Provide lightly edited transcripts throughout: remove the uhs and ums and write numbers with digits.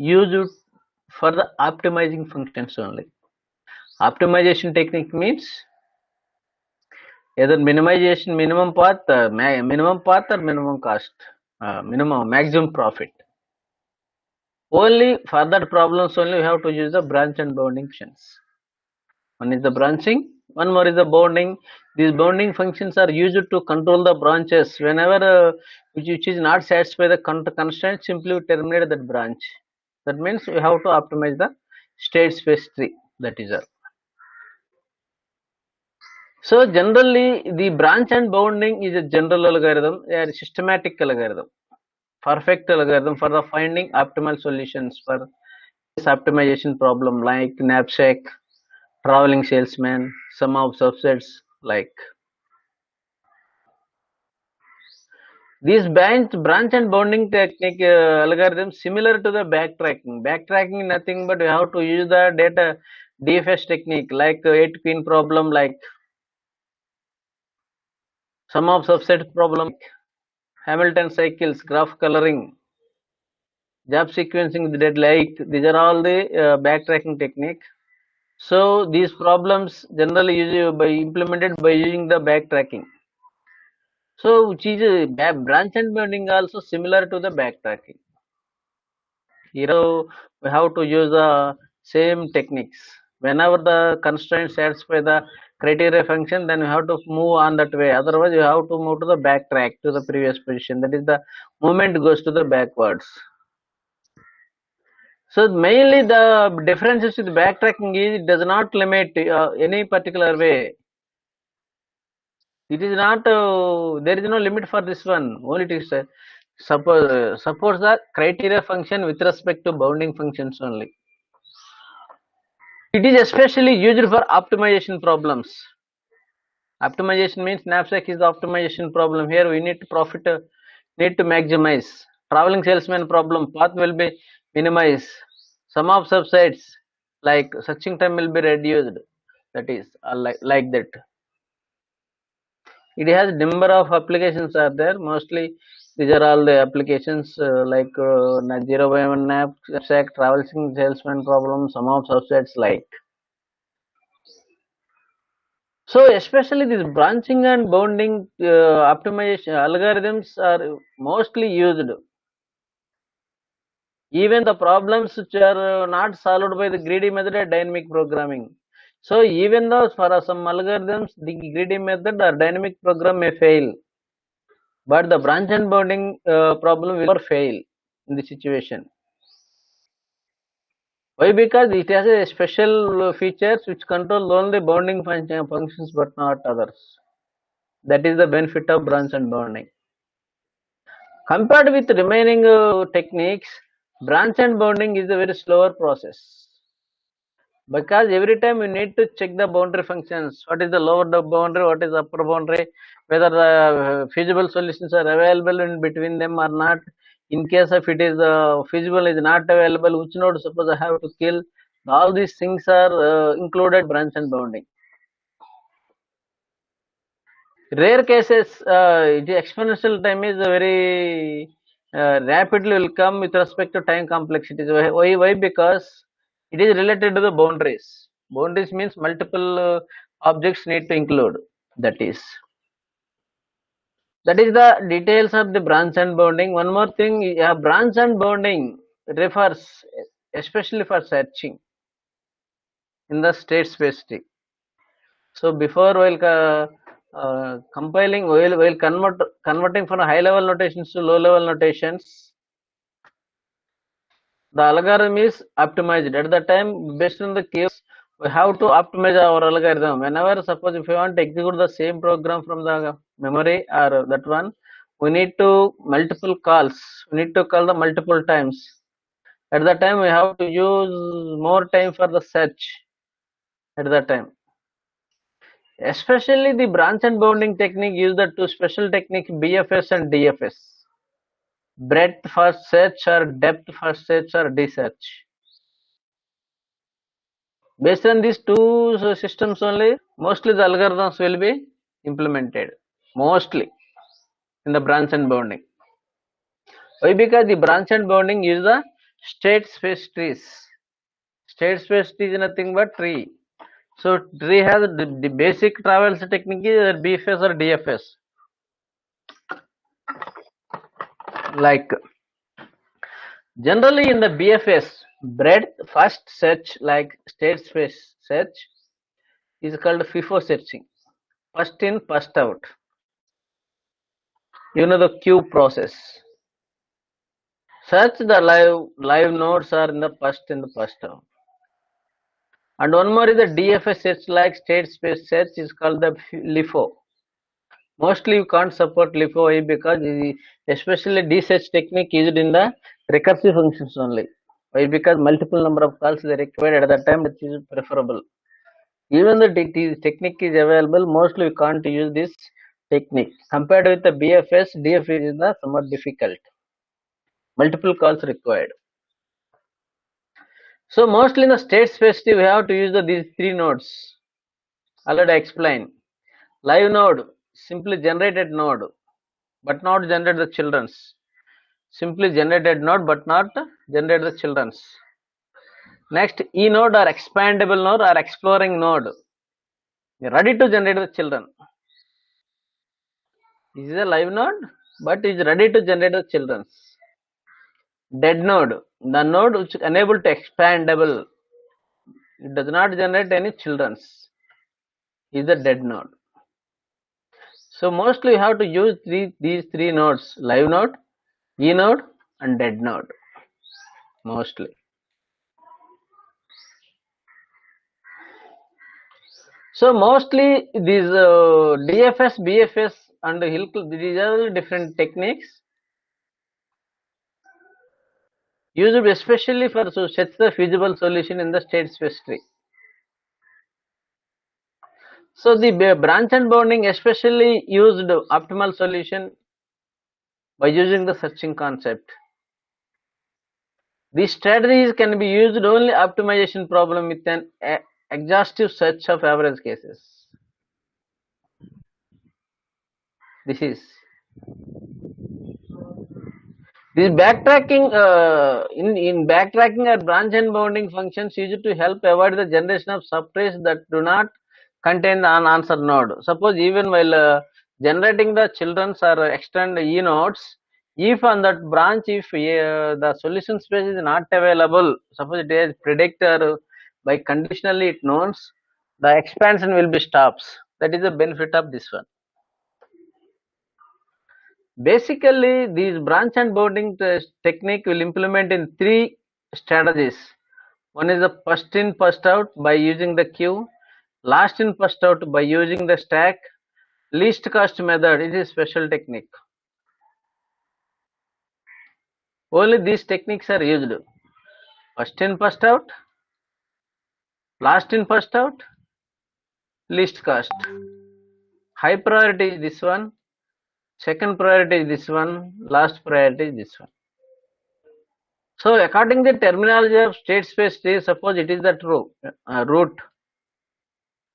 used for the optimizing functions only. Optimization technique means either minimization, minimum path, minimum path or minimum cost, minimum maximum profit. Only for that problems only we have to use the branch and bounding functions. One is the branching, one more is the bounding. These bounding functions are used to control the branches. Whenever which is not satisfy the constraint, simply we terminate that branch. That means we have to optimize the state space tree. That is all. So generally, the branch and bounding is a general algorithm, a systematic algorithm, perfect algorithm for the finding optimal solutions for this optimization problem like knapsack, traveling salesman, sum of subsets like. These branch and bounding technique algorithm similar to the backtracking. Backtracking nothing but we have to use the data DFS technique like 8-pin problem, like sum of subset problem, Hamilton cycles, graph coloring, job sequencing with deadline. These are all the backtracking technique. So these problems generally implemented by using the backtracking. So which is branch and bounding also similar to the backtracking. Here we have to use the same techniques. Whenever the constraint satisfy the criteria function, then we have to move on that way. Otherwise, you have to move to the backtrack to the previous position. That is the movement goes to the backwards. So mainly the differences with backtracking is it does not limit any particular way. It is not there is no limit for this one. Only it is suppose the criteria function with respect to bounding functions only. It is especially used for optimization problems. Optimization means knapsack is the optimization problem. Here we need to profit, need to maximize. Traveling salesman problem, path will be minimized. Sum of subsets like searching time will be reduced. That is like that. It has number of applications are there. Mostly these are all the applications like 0 by 1 knapsack, traveling salesman problem, sum of subsets like. So especially these branching and bounding optimization algorithms are mostly used. Even the problems which are not solved by the greedy method are dynamic programming. So even though for some algorithms the greedy method or dynamic program may fail, but the branch and bounding problem will never fail in this situation. Why? Because it has a special features which control only bounding functions but not others. That is the benefit of branch and bounding. Compared with remaining techniques, branch and bounding is a very slower process because every time you need to check the boundary functions. What is the lower boundary? What is the upper boundary? Whether feasible solutions are available in between them or not. In case of it is feasible is not available, which node suppose I have to kill. All these things are included branch and bounding. Rare cases, the exponential time is very rapidly will come with respect to time complexity. Why? Because it is related to the boundaries. Boundaries means multiple objects need to include. That is the details of the branch and bounding. One more thing, branch and bounding refers especially for searching in the state space tree. So before while compiling, while converting from high level notations to low level notations, the algorithm is optimized. At the time, based on the case, we have to optimize our algorithm. Whenever suppose if you want to execute the same program from the memory or that one, we need to multiple calls. We need to call the multiple times. At that time, we have to use more time for the search. At that time. Especially the branch and bounding technique use the two special techniques BFS and DFS. Breadth first search or depth first search or D-search. Based on these two systems only, mostly the algorithms will be implemented. Mostly in the branch and bounding. Why? Because the branch and bounding is the State space trees. State space tree is nothing but tree. So tree has the basic travels technique is BFS or DFS. Like generally in the BFS, breadth first search like state space search is called FIFO searching. First in, first out. You know the queue process. Search the live nodes are in the first out. And one more is the DFS search like state space search is called the LIFO. Mostly you can't support LIFO because especially D search technique used in the recursive functions only. Why? Because multiple number of calls are required at that time, it is preferable. Even the technique is available, mostly we can't use this technique. Compared with the BFS, DFS is the somewhat difficult. Multiple calls required. So mostly in the state space we have to use these three nodes. Already explained. Live node, simply generated node, but not generate the children's. Simply generated node, but not generate the children's. Next, E node or expandable node or exploring node. Ready to generate the children. This is a live node, but is ready to generate the children's. Dead node, the node which is unable to expandable. It does not generate any children's. Is a dead node. So mostly you have to use these three nodes: live node, E node, and dead node. Mostly. So mostly these DFS, BFS, and these are different techniques used especially for such the feasible solution in the state space tree. So the branch and bounding especially used optimal solution by using the searching concept. These strategies can be used only optimization problem with an exhaustive search of average cases. This is this backtracking in backtracking or branch and bounding functions used to help avoid the generation of subtrees that do not contain the unanswered node. Suppose even while generating the children's or extend E nodes, if on that branch if the solution space is not available, suppose it is predictor by conditionally it knows, the expansion will be stops. That is the benefit of this one. Basically, these branch and bounding technique will implement in three strategies. One is the first in, first out by using the queue, last in, first out by using the stack, least cost method. It is special technique. Only these techniques are used. First in, first out, last in, first out, least cost. High priority is this one, second priority is this one, last priority is this one. So according to the terminology of state space tree, suppose it is the true root.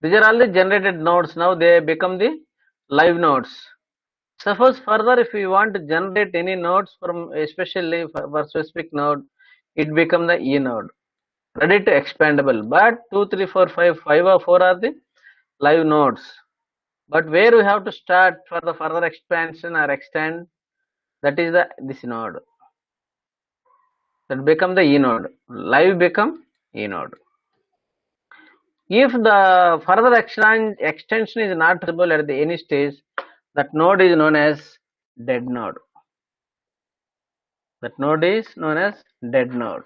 These are all the generated nodes. Now they become the live nodes. Suppose further if we want to generate any nodes from especially for specific node, it become the E node. Ready to expandable. But 2, 3, 4, 5, 5 or 4 are the live nodes. But where we have to start for the further expansion or extend, that is the this node. That become the E node. Live become E node. If the further extension is not possible at any stage, that node is known as dead node. That node is known as dead node.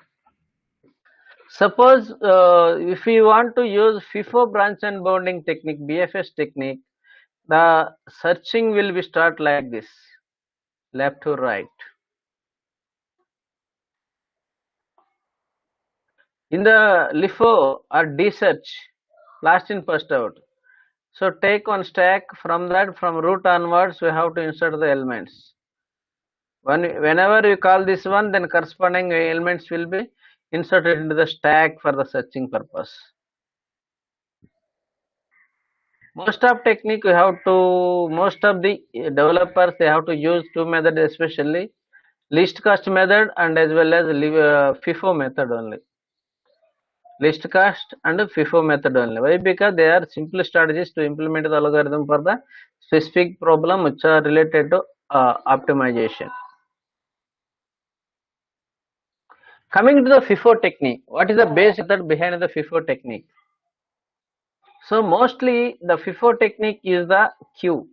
Suppose if we want to use FIFO branch and bounding technique, BFS technique, the searching will be start like this, left to right. In the LIFO or D search, last in first out. So take one stack from that, from root onwards, we have to insert the elements. Whenever you call this one, then corresponding elements will be inserted into the stack for the searching purpose. Most of technique you have to, most of the developers they have to use two methods especially. least cost method and as well as FIFO method only. Least cost and FIFO method only. Why? Because they are simple strategies to implement the algorithm for the specific problem which are related to optimization. Coming to the FIFO technique, what is the base method behind the FIFO technique? So mostly the FIFO technique is the queue.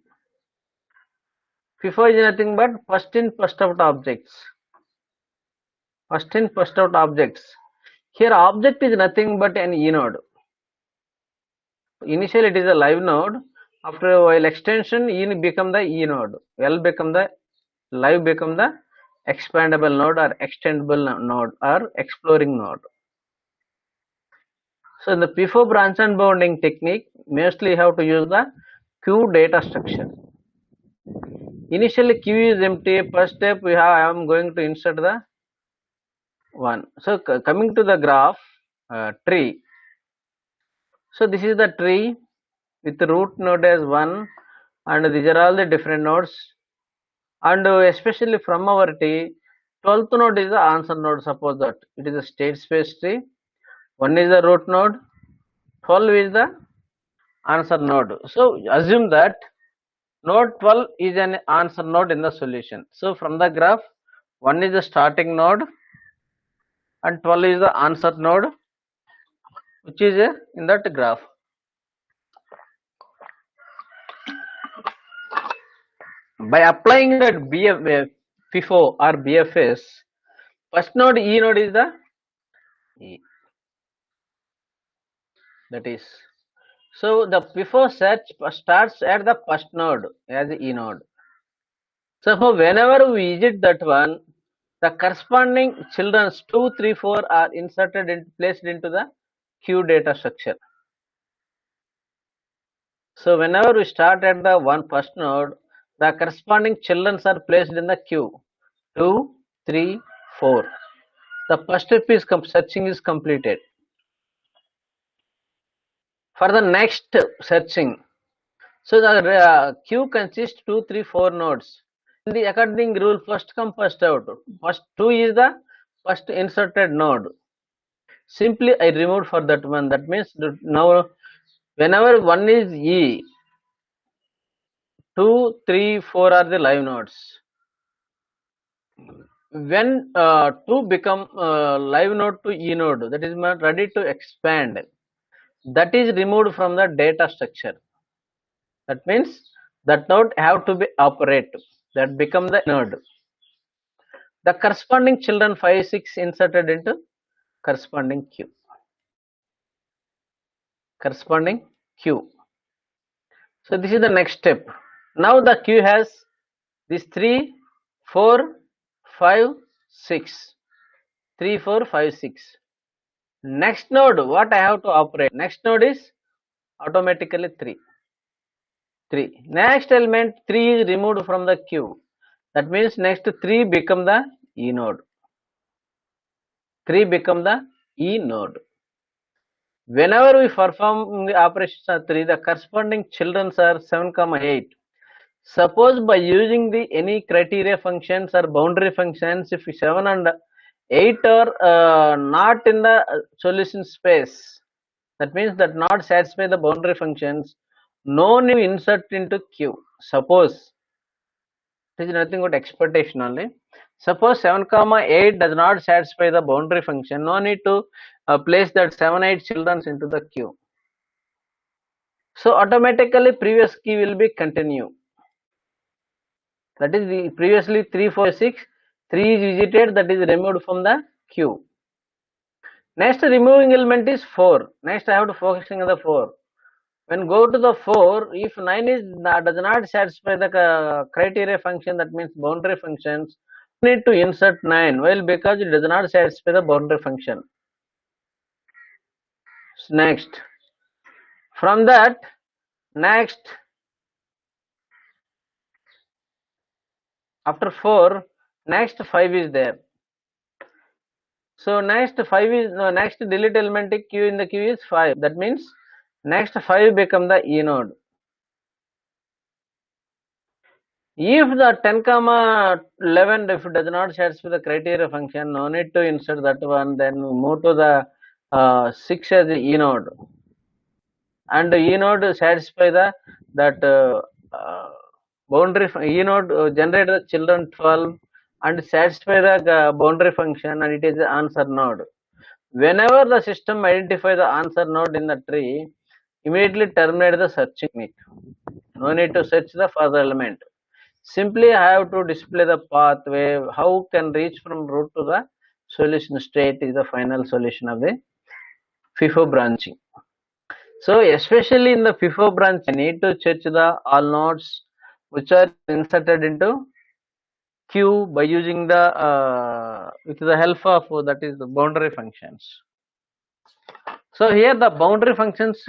FIFO is nothing but first in first out objects. First in first out objects. Here object is nothing but an E node. Initially it is a live node. After a while extension, E become the E node. L become the live become the expandable node or extendable node or exploring node. So in the FIFO branch and bounding technique, mostly you have to use the queue data structure. Initially queue is empty. First step we have, I am going to insert the one. So coming to the graph tree. So this is the tree with the root node as 1 and these are all the different nodes, and especially from our tree 12th node is the answer node. Suppose that it is a state space tree, 1 is the root node, 12 is the answer node. So assume that node 12 is an answer node in the solution. So from the graph 1 is the starting node and 12 is the answer node which is in that graph. By applying that FIFO or BFS, first node E node is the E. That is, so the FIFO search starts at the first node as E node. So whenever we visit that one, the corresponding children's 2, 3, 4 are inserted and placed into the queue data structure. So whenever we start at the first node, the corresponding children are placed in the queue 2, 3, 4. The first step is searching is completed. For the next searching, so the queue consists 2, 3, 4 nodes. In the according rule, first come first out. First 2 is the first inserted node. Simply I removed for that one. That means now whenever 1 is E, 2, 3, 4 are the live nodes. When 2 become live node to E node, that is not ready to expand, that is removed from the data structure. That means that node have to be operate. That become the node. The corresponding children 5, 6 inserted into corresponding queue. Corresponding queue. So this is the next step. Now the queue has these 3, 4, 5, 6. 3, 4, 5, 6. Next node, what I have to operate? Next node is automatically 3. 3. Next element 3 is removed from the queue. That means next 3 become the E node. 3 become the E node. Whenever we perform the operations of 3, the corresponding children are 7, 8. Suppose by using the any criteria functions or boundary functions, if 7 and 8 are not in the solution space, that means that not satisfy the boundary functions, no new insert into queue. Suppose it is nothing but expectation only. Suppose 7, 8 does not satisfy the boundary function, no need to place that 7, 8 children into the queue. So automatically previous key will be continue. That is the previously 3, 4, 6, 3 is visited, that is removed from the queue. Next removing element is 4. Next I have to focusing on the 4. When go to the 4, if 9 is does not satisfy the criteria function, that means boundary functions, need to insert 9. Well, because it does not satisfy the boundary function. Next, from that, next after 4, next 5 is there. So next 5 is next delete element queue in the queue is 5. That means next 5 become the E node. If the 10 comma 11 if it does not satisfy the criteria function, no need to insert that one. Then move to the 6 as E node, and E node satisfy the that boundary E node generate the children 12 and satisfy the boundary function, and it is the answer node. Whenever the system identify the answer node in the tree, immediately terminate the searching technique. No need to search the further element. Simply I have to display the pathway, how can reach from root to the solution state is the final solution of the FIFO branching. So especially in the FIFO branch, I need to search the all nodes which are inserted into Q by using the with the help of that is the boundary functions. So here the boundary functions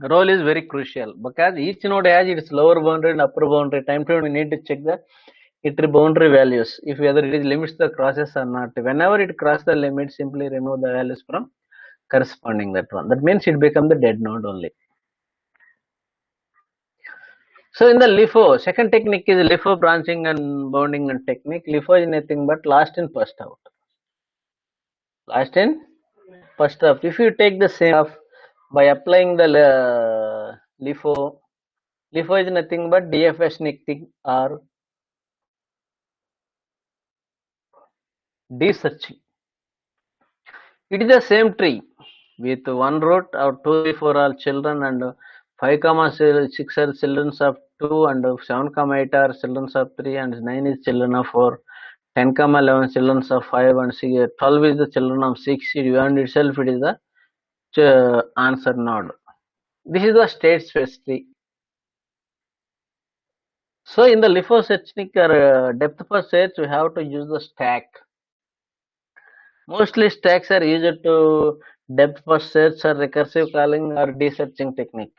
role is very crucial because each node has its lower boundary and upper boundary. Time to time we need to check the its boundary values, if whether it is limits the crosses or not. Whenever it crosses the limit, simply remove the values from corresponding that one. That means it becomes the dead node only. So in the LIFO, second technique is LIFO branching and bounding and technique. LIFO is nothing but last in first out. Last in first out. If you take the same of by applying the LIFO, LIFO is nothing but DFS technique or D searching. It is the same tree with one root or 2, 3, 4 are children, and 5, 6 are children of 2, and 7, 8 are children of 3, and 9 is children of 4, 10, 11 children of 5, and 12 is the children of 6. And itself it is the answer node. This is the state space tree. So in the LIFO technique or depth first search, we have to use the stack. Mostly stacks are used to depth first search or recursive calling or de-searching technique.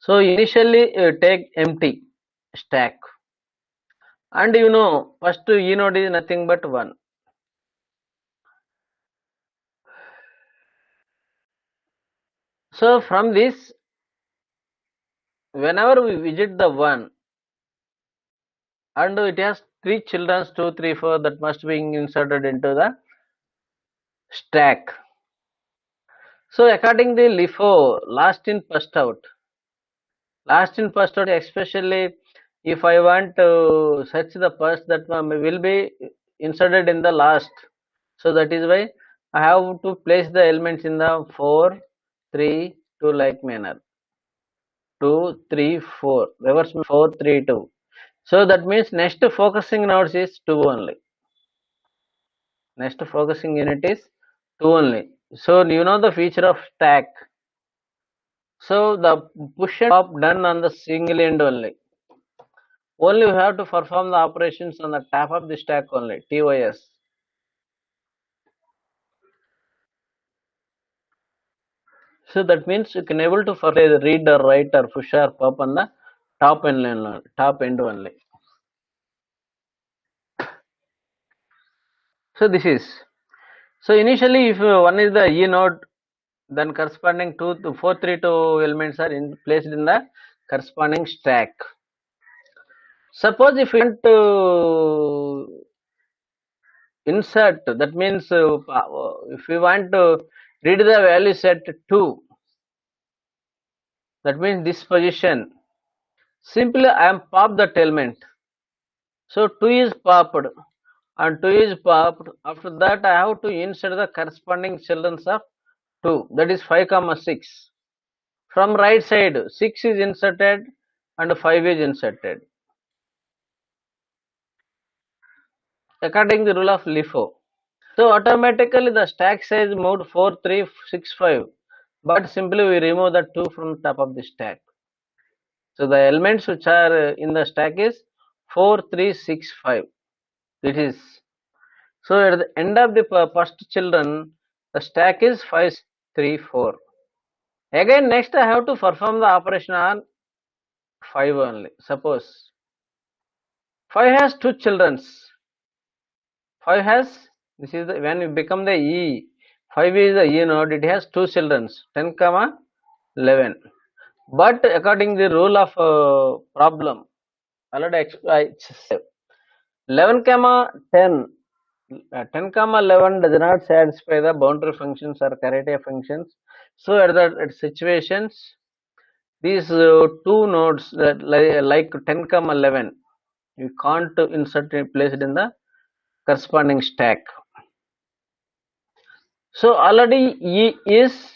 So initially take empty stack, and first E node is nothing but 1. So from this, whenever we visit the 1 and it has 3 children, 2, 3, 4, that must be inserted into the stack. So according to LIFO, last in first out, especially if I want to search the first, that one will be inserted in the last. So that is why I have to place the elements in the 4, 3, 2 like manner. 2, 3, 4. Reverse 4, 3, 2. So that means next focusing nodes is 2 only. Next focusing unit is 2 only. So you know the feature of stack. So the push and pop done on the single end only. Only you have to perform the operations on the top of the stack only. TOS. So that means you can able to perform read or write or push or pop on the top end only. So this is. So initially, if one is the E node, then corresponding 2 to 4, 3, 2 elements are placed in the corresponding stack. Suppose if you want to insert, that means if we want to read the value set 2, that means this position, simply I am pop that element. So 2 is popped and 2 is popped. After that I have to insert the corresponding children of 2, that is 5, 6. From right side 6 is inserted and 5 is inserted according to the rule of LIFO. So automatically the stack size moved 4, 3, 6, 5, but simply we remove the 2 from top of the stack. So the elements which are in the stack is 4, 3, 6, 5. It is. So at the end of the first children, the stack is 5, 3, 4. Again next I have to perform the operation on 5 only. Suppose 5 has 2 children. 5 has, this is the, when you become the E, 5 is the E node, it has 2 children, 10, 11. But according to the rule of problem, already I said 11 comma 10, 10 comma 11 does not satisfy the boundary functions or Cartesian functions. So at situations, these two nodes that like 10 comma 11, you can't insert it placed in the corresponding stack. So already E is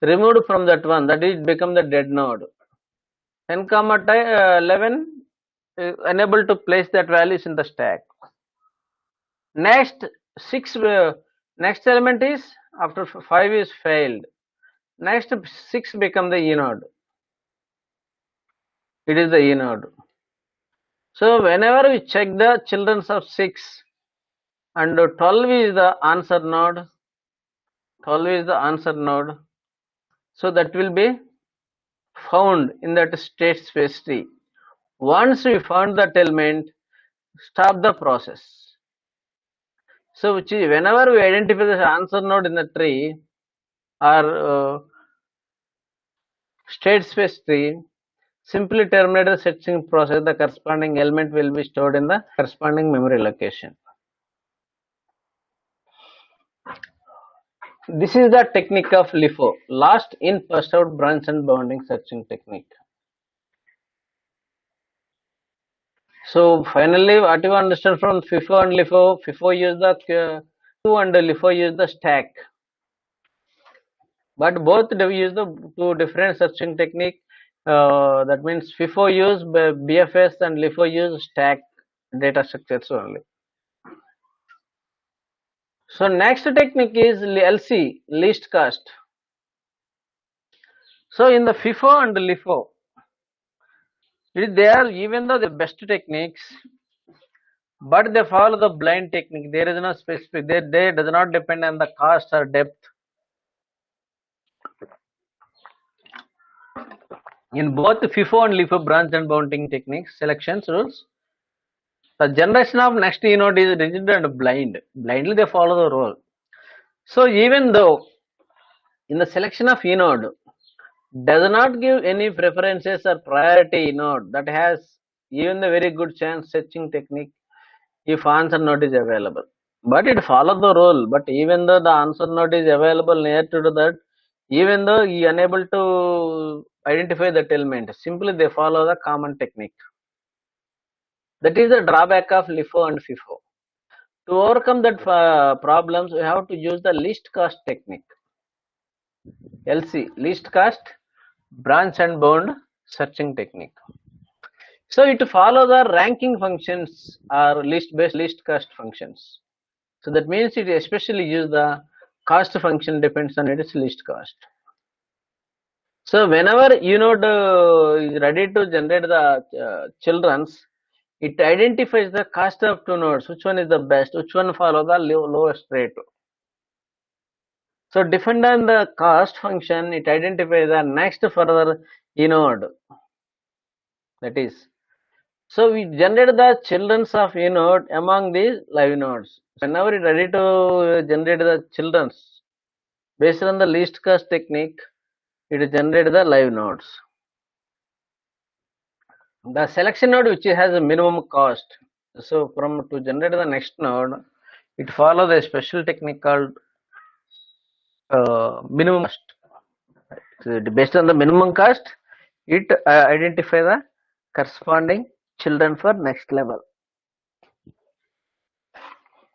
removed from that one, that is become the dead node. 10 comma 11 unable to place that values in the stack. Next next element is after 5 is failed. Next 6 become the E node. It is the E node. So whenever we check the childrens of 6 and 12 is the answer node, 12 is the answer node. So that will be found in that state space tree. Once we found that element, stop the process. So whenever we identify the answer node in the tree or state space tree, simply terminate the searching process. The corresponding element will be stored in the corresponding memory location. This is the technique of LIFO, last in first out branch and bounding searching technique. So finally, what you understand from FIFO and LIFO? FIFO use the queue and LIFO use the stack. But both use the two different searching technique. That means FIFO use BFS and LIFO use stack data structures only. So next technique is LC, least cost. So in the FIFO and LIFO, they are even though the best techniques, but they follow the blind technique. There is no specific. They does not depend on the cost or depth. In both FIFO and LIFO branch and bounding techniques, selections rules, the generation of next node is rigid and blind. Blindly they follow the rule. So even though in the selection of node does not give any preferences or priority node, that has even the very good chance searching technique if answer node is available. But it follows the rule. But even though the answer node is available near to that, even though he unable to identify that element, simply they follow the common technique. That is the drawback of LIFO and FIFO. To overcome that problems, we have to use the least cost technique. LC, least cost branch and bound searching technique. So it follow the ranking functions or list based least cost functions. So that means it especially use the cost function depends on its least cost. So whenever is ready to generate the children's, it identifies the cost of two nodes, which one is the best, which one follow the lowest rate. So depend on the cost function, it identifies the next further node. That is, so we generate the children's of node among these live nodes. Whenever it ready to generate the children's, based on the least cost technique, it generates the live nodes. The selection node which has a minimum cost. So from to generate the next node, it follows a special technique called minimum cost. So based on the minimum cost, it identify the corresponding children for next level.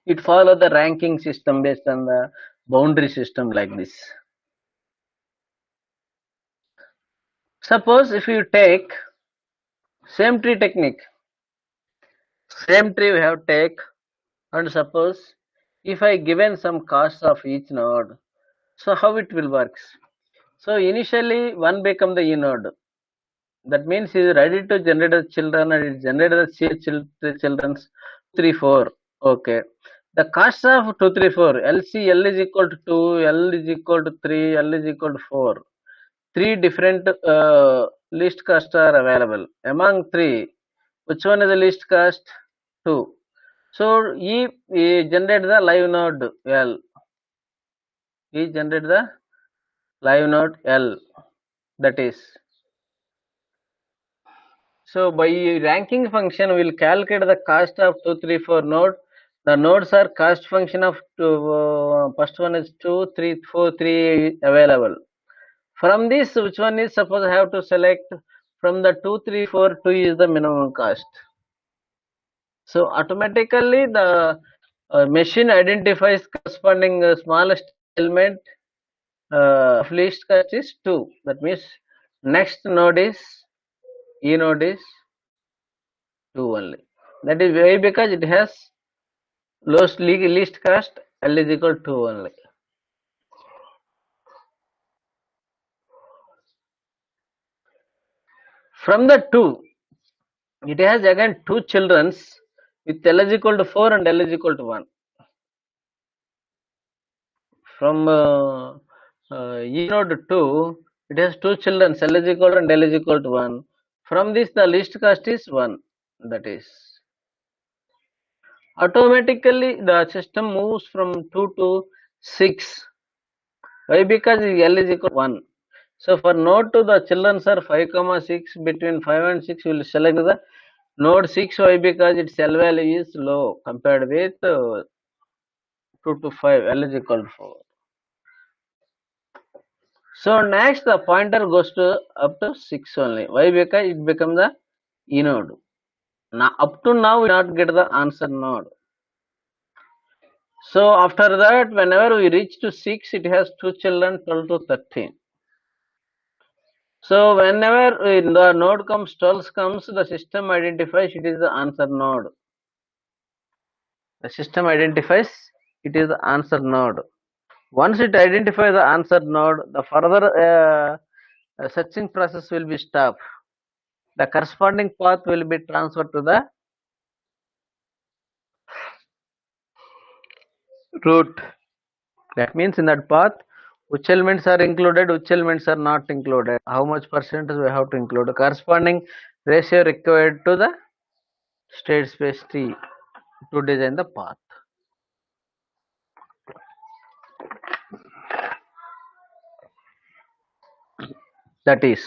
It follows the ranking system based on the boundary system like this. Suppose if you take same tree technique, same tree we have take, and suppose if I given some cost of each node, so how it will works? So initially one become the E node. That means it is ready to generate the children and it generated the children's 3 4. Okay. The cost of 2 3 4 LC L is equal to 2, L is equal to 3, L is equal to 4. Three different least costs are available. Among three, which one is the least cost? 2. So E generate the live node L. E generate the live node L. that is. So by ranking function, we will calculate the cost of 2, 3, 4 node. The nodes are cost function of first one is 2, 3, 4, 3 available. From this, which one is suppose I have to select from the 2, 3, 4, 2 is the minimum cost. So automatically the machine identifies corresponding smallest element of least cost is 2. That means next node is E node is 2 only. That is why because it has least cost L is equal to 2 only. From the 2, it has again 2 childrens with L is equal to 4 and L is equal to 1. From E node 2, it has 2 children, L is equal to and L is equal to 1. From this, the least cost is 1. That is. Automatically, the system moves from 2 to 6. Why? Because L is equal to 1. So for node 2, the children are 5, 6. Between 5 and 6, we will select the node 6. Why? Because its L value is low compared with 2 to 5. L is equal to 4. So next the pointer goes to up to 6 only. Why? Because it becomes the E node. Now up to now we not get the answer node. So after that, whenever we reach to 6, it has 2 children 12 to 13. So whenever the node comes 12 comes, the system identifies it is the answer node. The system identifies it is the answer node. Once it identifies the answer node, the further searching process will be stopped. The corresponding path will be transferred to the root. That means in that path, which elements are included, which elements are not included, how much percentage we have to include, the corresponding ratio required to the state space tree to design the path. That is,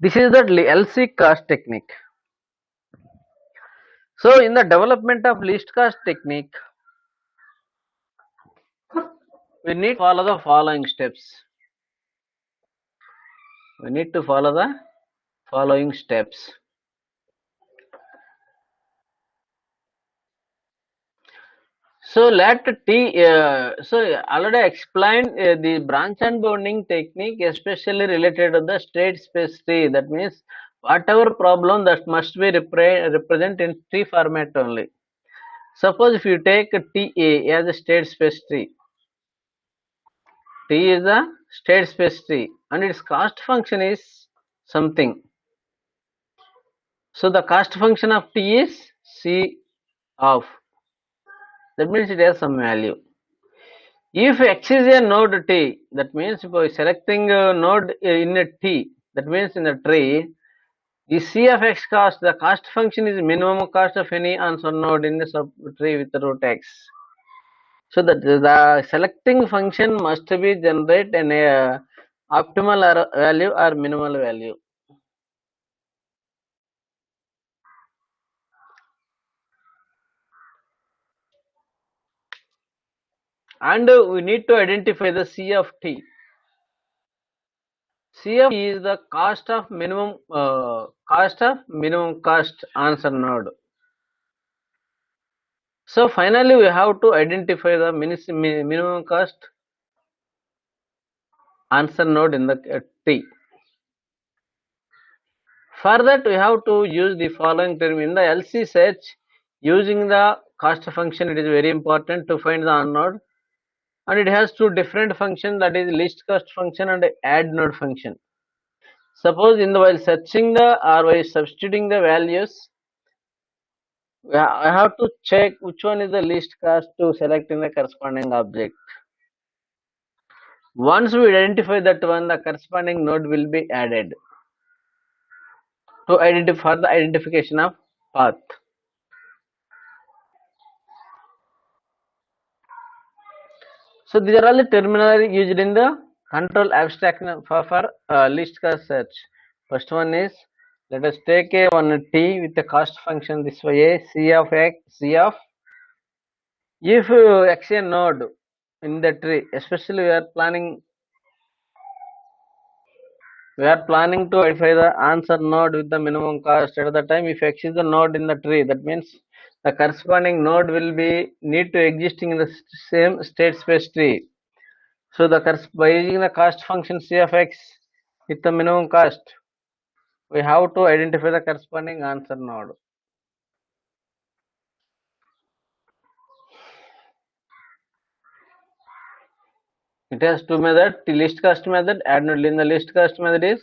this is the LC cost technique. So in the development of least cost technique, we need to follow the following steps. We need to follow the following steps. So let T. So already explained the branch and bounding technique, especially related to the state space tree. That means whatever problem that must be represent in tree format only. Suppose if you take TA as a state space tree, T is a state space tree, and its cost function is something. So the cost function of T is C of. That means it has some value. If X is a node T, that means if we are selecting a node in a T, that means in a tree, the C of X cost, the cost function is minimum cost of any answer node in the sub tree with the root X. So the selecting function must be generate an optimal value or minimal value. And we need to identify the C of T. C of T is the cost of minimum cost answer node. So finally, we have to identify the minimum cost answer node in the T. For that, we have to use the following term in the LC search. Using the cost function, it is very important to find the on node, and it has two different functions, that is least cost function and add node function. Suppose in the while searching the or while substituting the values, I have to check which one is the least cost to select in the corresponding object. Once we identify that one, the corresponding node will be added to identify the identification of path. So these are all the terminology used in the control abstraction for list cost search. First one is, let us take a one t with the cost function this way, c of x, c of, if x a node in the tree, especially we are planning to identify the answer node with the minimum cost at the time. If x is the node in the tree, that means the corresponding node will be need to existing in the same state space tree. So by using the cost function c of x with the minimum cost, we have to identify the corresponding answer node. It has two methods: the list cost method, add node. In the list cost method is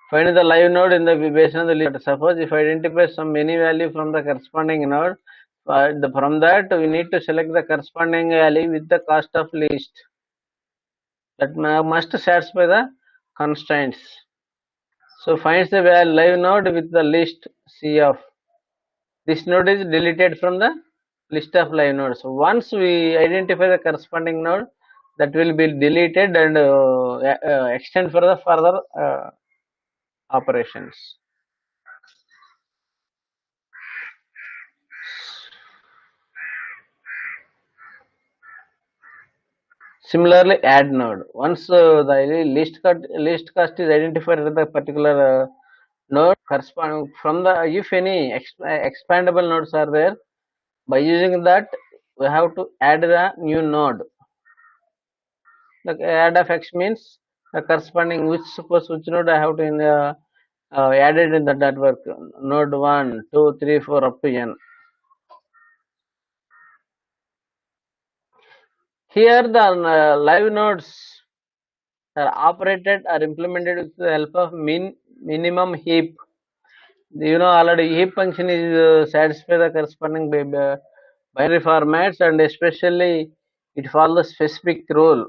find the live node in the based on the list. Suppose if I identify some any value from the corresponding node, from that we need to select the corresponding value with the cost of list. That must satisfy the constraints. So finds the live node with the list C of. This node is deleted from the list of live nodes. So once we identify the corresponding node, that will be deleted and extend for the further operations. Similarly, add node. Once the list cost is identified at the particular node, corresponding from the, if any expandable nodes are there, by using that we have to add the new node. The add of x means the corresponding which node I have to added in the network, node 1, 2, 3, 4 up to n. Here the live nodes are operated or implemented with the help of minimum heap. You know already heap function is satisfy the corresponding binary formats, and especially it follows specific rule.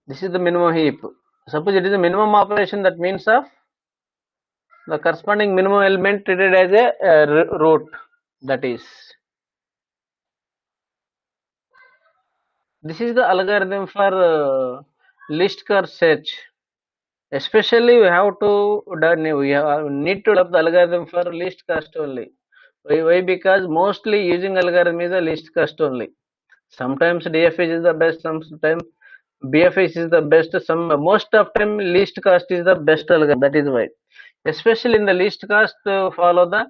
This is the minimum heap. Suppose it is a minimum operation, that means of the corresponding minimum element treated as a root. That is, this is the algorithm for list cost search. Especially we have to need to develop the algorithm for list cost only. Why? Because mostly using algorithm is the list cost only. Sometimes DFS is the best, sometimes BFS is the best, most of time least cost is the best algorithm. That is why, especially in the least cost, follow the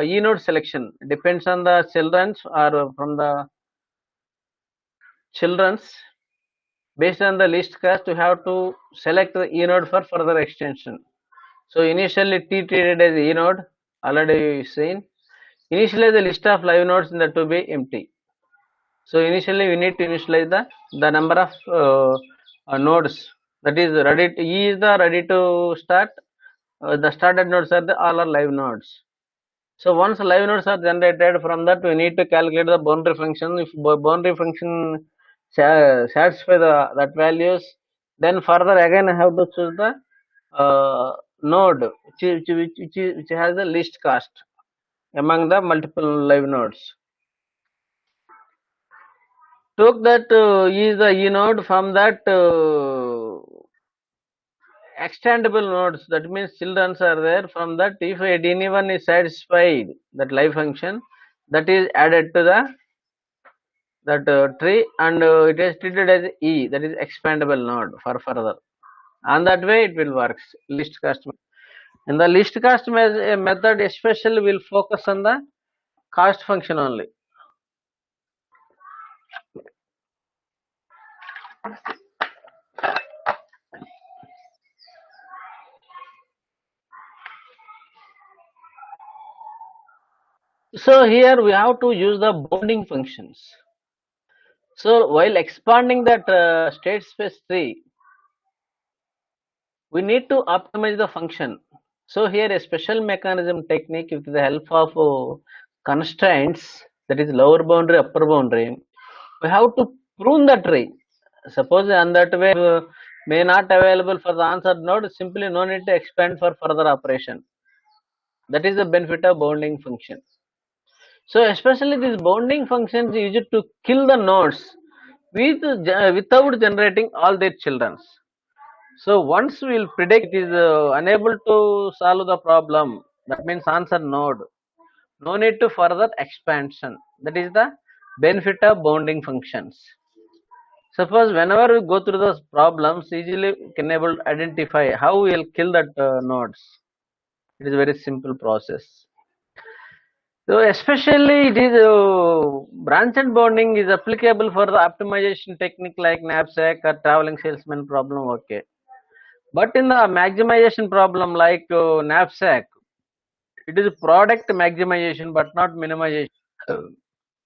E node selection. Depends on the children's or from the children's. Based on the least cost, you have to select the E node for further extension. So initially T treated as E node, already seen. Initially the list of live nodes in the to be empty. So initially we need to initialize the number of nodes, that is ready to, E is the ready to start. The started nodes are all are live nodes. So once live nodes are generated, from that we need to calculate the boundary function. If boundary function satisfy that values, then further again I have to choose the node which has the least cost among the multiple live nodes. Took that is the E node, from that extendable nodes, that means childrens are there. From that, if anyone is satisfied that live function, that is added to the that tree, and it is treated as E, that is expandable node for further. And that way it will work. List cost. In the list cost method, especially will focus on the cost function only. So here we have to use the bounding functions. So while expanding that state space tree, we need to optimize the function. So here a special mechanism technique with the help of constraints, that is lower boundary, upper boundary, we have to prune the tree. Suppose on that way may not available for the answered node, simply no need to expand for further operation. That is the benefit of bounding function. So especially these bonding functions used to kill the nodes without generating all their children. So once we will predict it is unable to solve the problem, that means answer node. No need to further expansion. That is the benefit of bounding functions. Suppose whenever we go through those problems, easily we can able to identify how we will kill that nodes. It is a very simple process. So especially it is branch and bounding is applicable for the optimization technique like knapsack or traveling salesman problem. Okay, but in the maximization problem like knapsack, it is product maximization but not minimization.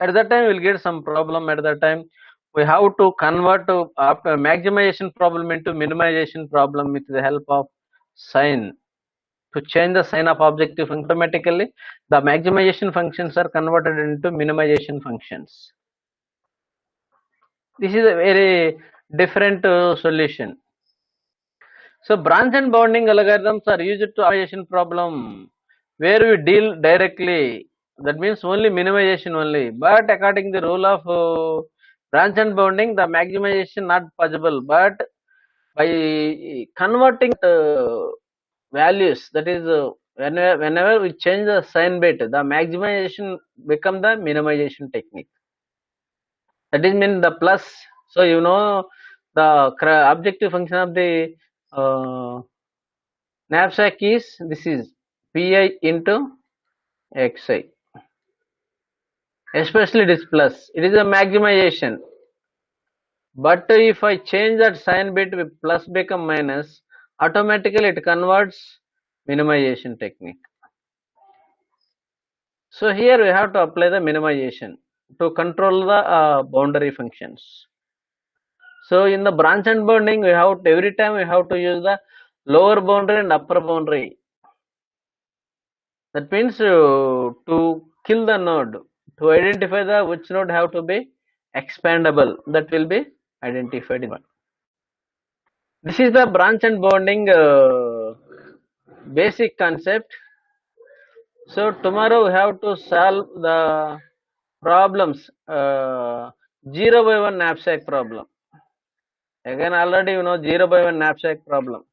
At that time we'll get some problem. At that time we have to convert maximization problem into minimization problem with the help of sign. To change the sign of objective function, automatically the maximization functions are converted into minimization functions. This is a very different solution. So branch and bounding algorithms are used to optimization problem where we deal directly. That means only minimization only. But according to the rule of branch and bounding, the maximization not possible. But by converting values, that is whenever we change the sign bit, the maximization become the minimization technique. That is mean the plus. So you know the objective function of the uh, knapsack is this is pi into xi. Especially it is plus. It is a maximization. But if I change that sign bit with plus become minus, automatically it converts minimization technique. So here we have to apply the minimization to control the boundary functions. So in the branch and bounding, we have to, every time we have to use the lower boundary and upper boundary. That means to kill the node, to identify the which node have to be expandable, that will be identified in one. This is the branch and bounding basic concept. So tomorrow we have to solve the problems 0 by 1 knapsack problem. Again already you know 0 by 1 knapsack problem.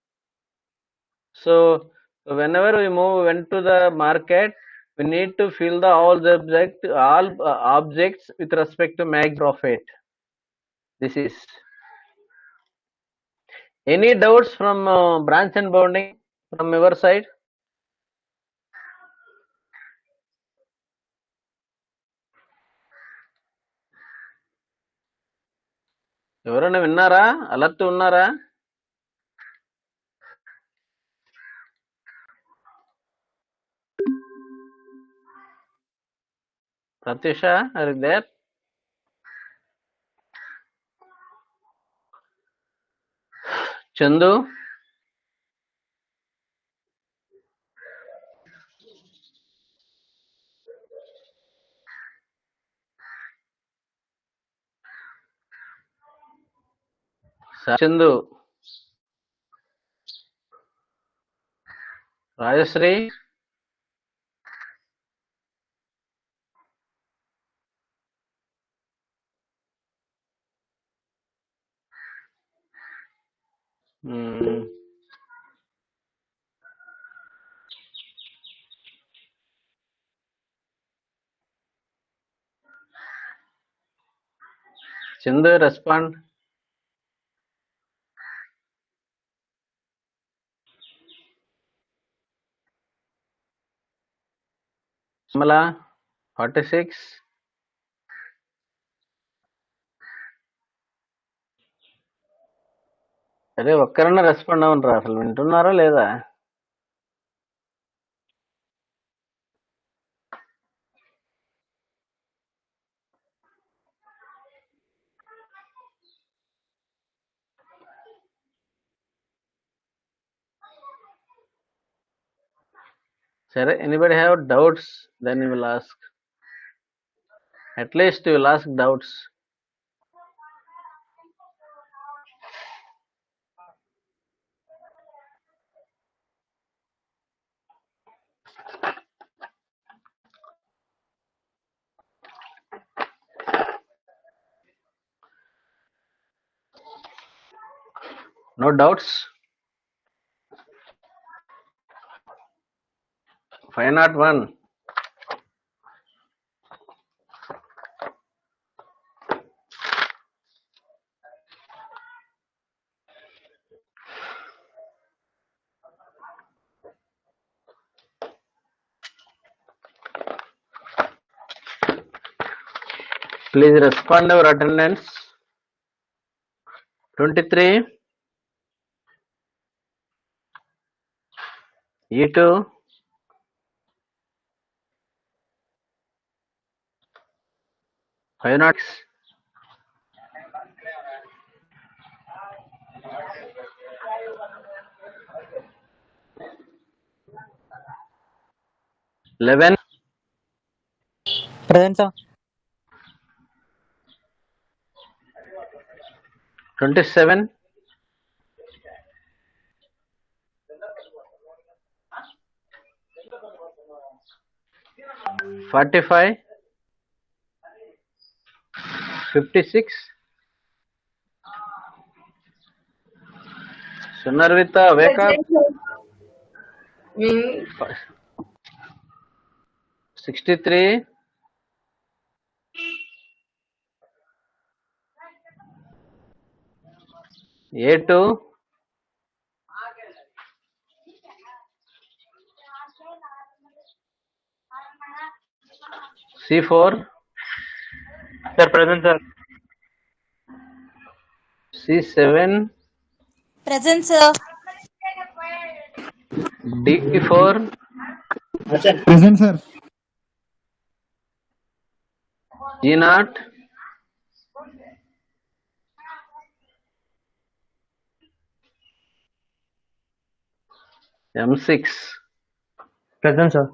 So whenever we went to the market, we need to fill the all objects with respect to max profit. This is any doubts from branch and bounding from your side? ఎవరైనా విన్నారా? Alert ఉన్నారా? Pratyusha, are you there? Chandu, Chandu, Rajashree, hmm, Chandu respond. Samala, 46. అరే ఒక్కరన్నా respond అవ్వనరా, అసలు వింటున్నారా లేదా? సరే, anybody have doubts then you will ask. At least you will ask doubts. No doubts. 501. Please respond your attendance. 23. E2. 506. 11. Present, sir. 27. 45. 56. Sunarvita, wake up. 63. A2. C4. Sir, present, sir. C7. Present, sir. D4. Present, sir. G0. M6. Present, sir.